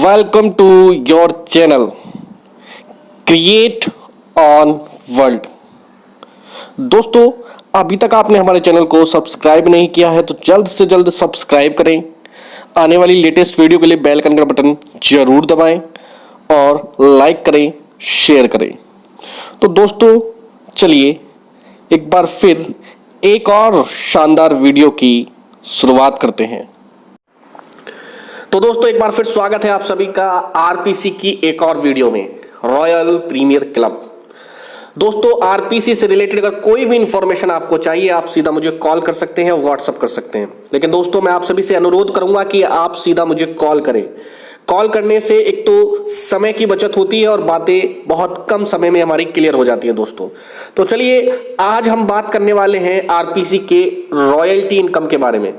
Welcome to your channel create on world. दोस्तों, अभी तक आपने हमारे चैनल को सब्सक्राइब नहीं किया है तो जल्द से जल्द सब्सक्राइब करें। आने वाली लेटेस्ट वीडियो के लिए बेल आइकन का बटन जरूर दबाएं और लाइक करें, शेयर करें। तो दोस्तों, चलिए एक बार फिर एक और शानदार वीडियो की शुरुआत करते हैं। तो दोस्तों, एक बार फिर स्वागत है आप सभी का आरपीसी की एक और वीडियो में, रॉयल प्रीमियर क्लब। दोस्तों, आरपीसी से रिलेटेड अगर कोई भी इंफॉर्मेशन आपको चाहिए, आप सीधा मुझे कॉल कर सकते हैं, व्हाट्सअप कर सकते हैं। लेकिन दोस्तों, मैं आप सभी से अनुरोध करूंगा कि आप सीधा मुझे कॉल करें। कॉल करने से एक तो समय की बचत होती है और बातें बहुत कम समय में हमारी क्लियर हो जाती है दोस्तों। तो चलिए, आज हम बात करने वाले हैं आरपीसी के रॉयल्टी इनकम के बारे में।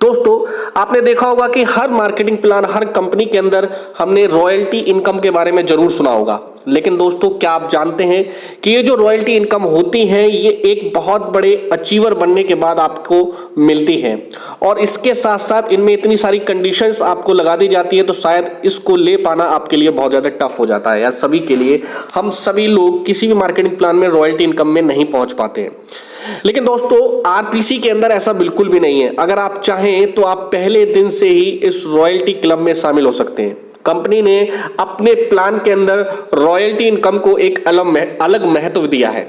दोस्तों, आपने देखा होगा कि हर मार्केटिंग प्लान, हर कंपनी के अंदर हमने रॉयल्टी इनकम के बारे में जरूर सुना होगा। लेकिन दोस्तों, क्या आप जानते हैं कि ये जो रॉयल्टी इनकम होती है, ये एक बहुत बड़े अचीवर बनने के बाद आपको मिलती है और इसके साथ साथ इनमें इतनी सारी कंडीशंस आपको लगा दी जाती है, तो शायद इसको ले पाना आपके लिए बहुत ज़्यादा टफ हो जाता है। या सभी के लिए, हम सभी लोग किसी भी मार्केटिंग प्लान में रॉयल्टी इनकम में नहीं पहुंच पाते हैं। लेकिन दोस्तों, आरपीसी के अंदर ऐसा बिल्कुल भी नहीं है। अगर आप चाहें तो आप पहले दिन से ही इस रॉयल्टी क्लब में शामिल हो सकते हैं। कंपनी ने अपने प्लान के अंदर रॉयल्टी इनकम को एक अलग महत्व दिया है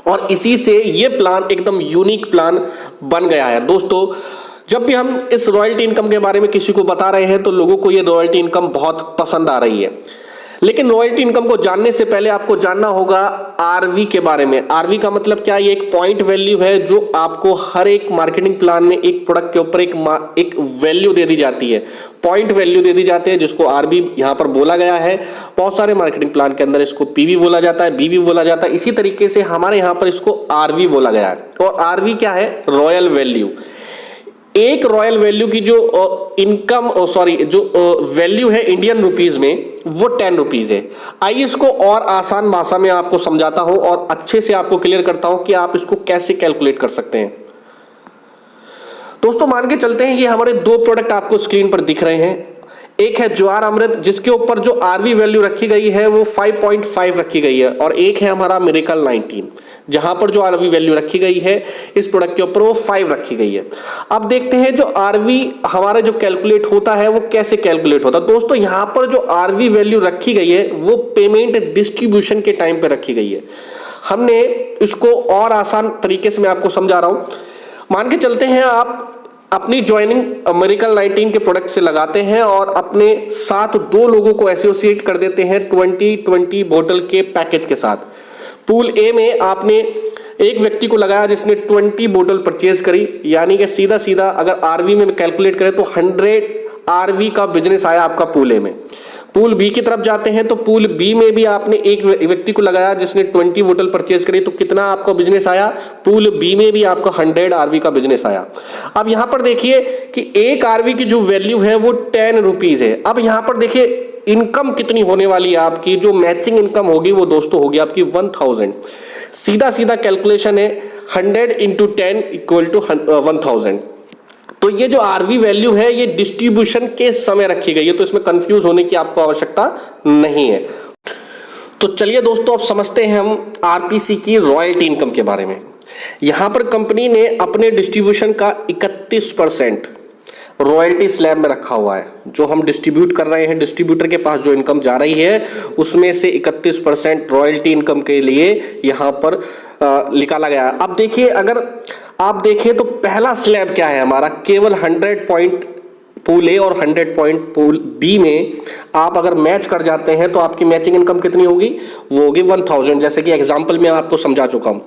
और इसी से ये प्लान एकदम यूनिक प्लान बन गया है। दोस्तों, जब भी हम इस रॉयल्टी इनकम के बारे में किसी को बता रहे हैं तो लोगों को ये रॉयल्टी इनकम बहुत पसंद आ रही है। लेकिन रॉयल्टी इनकम को जानने से पहले आपको जानना होगा आरवी के बारे में। आरवी का मतलब क्या है? ये एक पॉइंट वैल्यू है जो आपको हर एक मार्केटिंग प्लान में एक प्रोडक्ट के ऊपर एक वैल्यू दे दी जाती है, पॉइंट वैल्यू दे दी जाती है, जिसको आरवी यहां पर बोला गया है। बहुत सारे मार्केटिंग प्लान के अंदर इसको पीवी बोला जाता है, बीवी बोला जाता है। इसी तरीके से हमारे यहां पर इसको आरवी बोला गया है। और आरवी क्या है? Royal value. एक रॉयल वैल्यू की जो वैल्यू है इंडियन रुपीज में, वो 10 रुपीज है। आइए इसको और आसान भाषा में आपको समझाता हूं और अच्छे से आपको क्लियर करता हूं कि आप इसको कैसे कैलकुलेट कर सकते हैं। दोस्तों, मान के चलते हैं ये हमारे दो प्रोडक्ट आपको स्क्रीन पर दिख रहे हैं। एक है ज्वार अमृत, जिसके ऊपर जो आरवी वैल्यू रखी गई है वो 5.5 रखी गई है, और एक है हमारा मिरेकल 19, जहां पर जो आरवी वैल्यू रखी गई है इस प्रोडक्ट के ऊपर वो 5 रखी गई है। अब देखते हैं जो आरवी हमारा जो कैलकुलेट होता है वो कैसे कैलकुलेट होता है। दोस्तों, यहां पर जो आरवी वैल्यू रखी गई है वो पेमेंट डिस्ट्रीब्यूशन के टाइम पे रखी गई है। हमने इसको और आसान तरीके से मैं आपको समझा रहा हूं। मान के चलते हैं आप अपनी ज्वाइनिंग मिरेकल 19 के प्रोडक्ट से लगाते हैं और अपने साथ दो लोगों को एसोसिएट कर देते हैं 20 बोतल के पैकेज के साथ। पूल ए में आपने एक व्यक्ति को लगाया जिसने 20 बोतल परचेज करी, यानी कि सीधा सीधा अगर आरवी में कैलकुलेट करें तो 100 आरवी का बिजनेस आया आपका पूल ए में। पूल बी की तरफ जाते हैं तो पूल बी में भी आपने एक व्यक्ति को लगाया जिसने 20 बोतल परचेज करी, तो कितना आपका बिजनेस आया? पूल बी में भी आपका 100 आरवी का बिजनेस आया। अब यहां पर देखिए कि एक आरवी की जो वैल्यू है वो 10 रुपीज है। अब यहां पर देखिए इनकम कितनी होने वाली है आपकी, जो मैचिंग इनकम होगी वो दोस्तों होगी आपकी 1000। सीधा सीधा कैलकुलेशन है, 100 × 10 = 1000। तो ये जो आरवी वैल्यू है ये डिस्ट्रीब्यूशन के समय रखी गई है, तो इसमें कंफ्यूज होने की आपको आवश्यकता नहीं है। तो चलिए दोस्तों, अब समझते हैं हम आरपीसी की रॉयल्टी इनकम के बारे में। यहां पर कंपनी ने अपने डिस्ट्रीब्यूशन का 31% रॉयल्टी स्लैब में रखा हुआ है। जो हम डिस्ट्रीब्यूट कर रहे हैं, डिस्ट्रीब्यूटर के पास जो इनकम जा रही है उसमें से 31% रॉयल्टी इनकम के लिए यहां पर निकाला गया है। अब देखिए, अगर आप देखें तो पहला स्लैब क्या है हमारा, केवल 100 पॉइंट पूल ए और 100 पॉइंट पूल बी में आप अगर मैच कर जाते हैं तो आपकी मैचिंग इनकम कितनी होगी? वो होगी 1000, जैसे कि एग्जांपल में आपको समझा चुका हूं।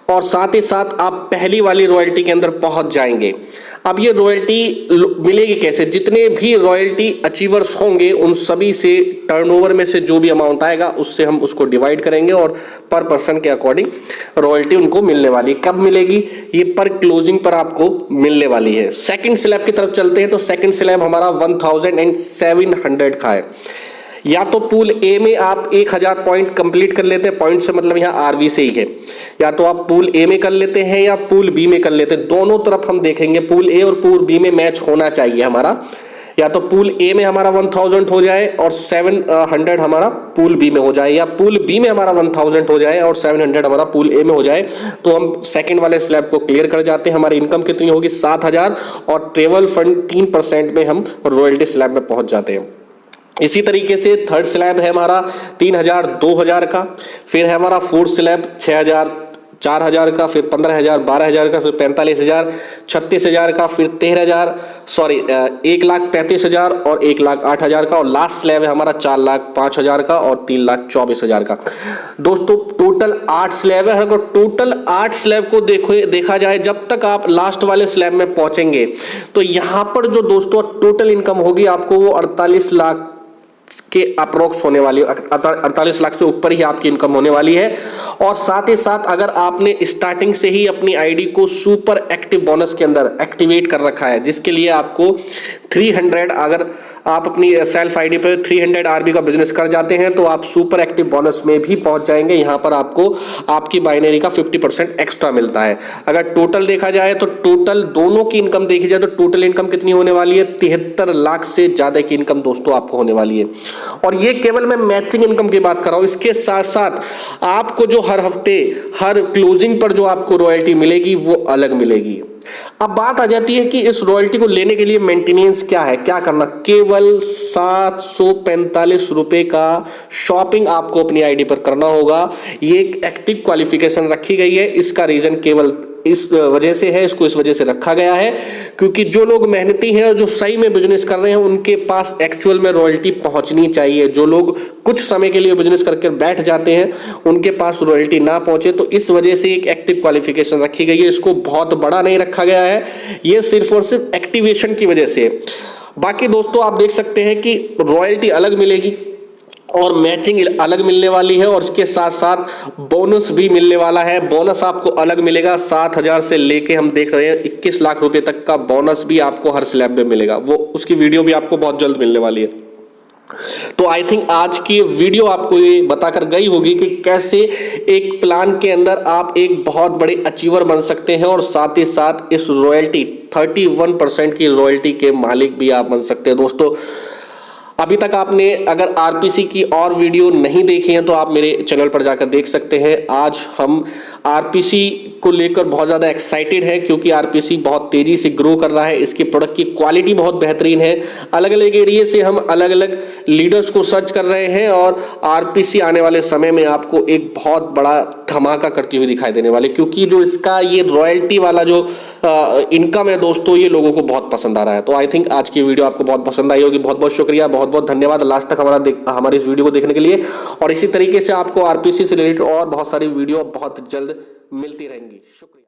और साथ ही साथ आप पहली वाली रॉयल्टी के अंदर पहुंच जाएंगे। अब ये रॉयल्टी मिलेगी कैसे? जितने भी रॉयल्टी अचीवर्स होंगे उन सभी से टर्नओवर में से जो भी अमाउंट आएगा उससे हम उसको डिवाइड करेंगे और पर पर्सन के अकॉर्डिंग रॉयल्टी उनको मिलने वाली है। कब मिलेगी? ये पर क्लोजिंग पर आपको मिलने वाली है। सेकंड स्लैब की तरफ चलते हैं तो सेकंड स्लैब हमारा 1700 का है। या तो पूल ए में आप 1000 पॉइंट कंप्लीट कर लेते हैं, पॉइंट से मतलब यहाँ आरवी से ही है, या तो आप पूल ए में कर लेते हैं या पूल बी में कर लेते हैं। दोनों तरफ हम देखेंगे पूल ए और पूल बी में मैच होना चाहिए हमारा या तो पूल ए में हमारा 1000 हो जाए और 700 हमारा पूल बी में हो जाए, या पूल बी में हमारा 1000 हो जाए और 700 हमारा पूल ए में हो जाए, तो हम सेकंड वाले स्लैब को क्लियर कर जाते हैं। हमारी इनकम कितनी होगी 7000 और ट्रेवल फंड 3% में हम रॉयल्टी स्लैब में पहुंच जाते हैं। इसी तरीके से थर्ड स्लैब है हमारा 3000 2000 का, फिर है हमारा फोर्थ स्लैब 6000 4000 का, फिर 15000 12000 का, फिर 45000 36000 का, फिर 1,35,000 और 1,08,000 का, और लास्ट स्लैब है हमारा 4,05,000 का और 3,24,000 का। दोस्तों टोटल 8 स्लैब है। अगर टोटल 8 स्लैब को देखा जाए, जब तक आप लास्ट वाले स्लैब में पहुंचेंगे तो यहां पर जो दोस्तों टोटल इनकम होगी आपको वो 48 लाख के अप्रोक्स होने वाली है। 48 लाख से ऊपर ही आपकी इनकम होने वाली है। और साथ ही साथ अगर आपने स्टार्टिंग से ही अपनी आईडी को सुपर एक्टिव बोनस के अंदर एक्टिवेट कर रखा है, जिसके लिए आपको 300, अगर आप अपनी सेल्फ आईडी पर 300 आरबी का बिजनेस कर जाते हैं तो आप सुपर एक्टिव बोनस में भी पहुंच जाएंगे। यहां पर आपको आपकी बाइनरी का 50% एक्स्ट्रा मिलता है। अगर टोटल देखा जाए तो टोटल दोनों की इनकम देखी जाए तो टोटल इनकम कितनी होने वाली है 73 लाख से ज्यादा की इनकम दोस्तों आपको होने वाली है। और ये केवल मैं मैचिंग इनकम की बात कर रहा हूं। इसके साथ साथ आपको जो हर हफ्ते हर क्लोजिंग पर जो आपको रॉयल्टी मिलेगी वो अलग मिलेगी। अब बात आ जाती है कि इस रॉयल्टी को लेने के लिए मेंटेनेंस क्या है, क्या करना। केवल 745 रुपए का शॉपिंग आपको अपनी आईडी पर करना होगा। ये एक एक्टिव क्वालिफिकेशन रखी गई है। इसका रीजन केवल इस वजह से है, इसको इस वजह से रखा गया है क्योंकि जो लोग मेहनती हैं और जो सही में बिजनेस कर रहे हैं उनके पास एक्चुअल में रॉयल्टी पहुंचनी चाहिए। जो लोग कुछ समय के लिए बिजनेस करके बैठ जाते हैं उनके पास रॉयल्टी ना पहुंचे, तो इस वजह से एक एक्टिव क्वालिफिकेशन रखी गई है। इसको बहुत बड़ा नहीं रखा गया है, ये सिर्फ और सिर्फ एक्टिवेशन की वजह से। बाकी दोस्तों आप देख सकते हैं कि रॉयल्टी अलग मिलेगी और मैचिंग अलग मिलने वाली है, और इसके साथ साथ बोनस भी मिलने वाला है। बोनस आपको अलग मिलेगा 7000 से लेके हम देख रहे हैं 21 लाख रुपए तक का बोनस भी आपको हर स्लैब में मिलेगा। वो उसकी वीडियो भी आपको बहुत जल्द मिलने वाली है। तो आई थिंक आज की वीडियो आपको ये बताकर गई होगी कि कैसे एक प्लान के अंदर आप एक बहुत बड़े अचीवर बन सकते हैं और साथ ही साथ इस रॉयल्टी 31% की रॉयल्टी के मालिक भी आप बन सकते हैं। दोस्तों अभी तक आपने अगर आरपीसी की और वीडियो नहीं देखी है तो आप मेरे चैनल पर जाकर देख सकते हैं। आज हम आरपीसी को लेकर बहुत ज़्यादा एक्साइटेड है क्योंकि आरपीसी बहुत तेज़ी से ग्रो कर रहा है। इसके प्रोडक्ट की क्वालिटी बहुत बेहतरीन है। अलग अलग एरिया से हम अलग अलग लीडर्स को सर्च कर रहे हैं और आरपीसी आने वाले समय में आपको एक बहुत बड़ा धमाका करती हुई दिखाई देने वाली, क्योंकि जो इसका ये रॉयल्टी वाला जो इनकम है दोस्तों ये लोगों को बहुत पसंद आ रहा है। तो आई थिंक आज की वीडियो आपको बहुत पसंद आई होगी। बहुत बहुत शुक्रिया, बहुत बहुत धन्यवाद लास्ट तक हमारे इस वीडियो को देखने के लिए। और इसी तरीके से आपको आरपीसी से रिलेटेड और बहुत सारी वीडियो बहुत जल्द मिलती रहेंगी। शुक्रिया।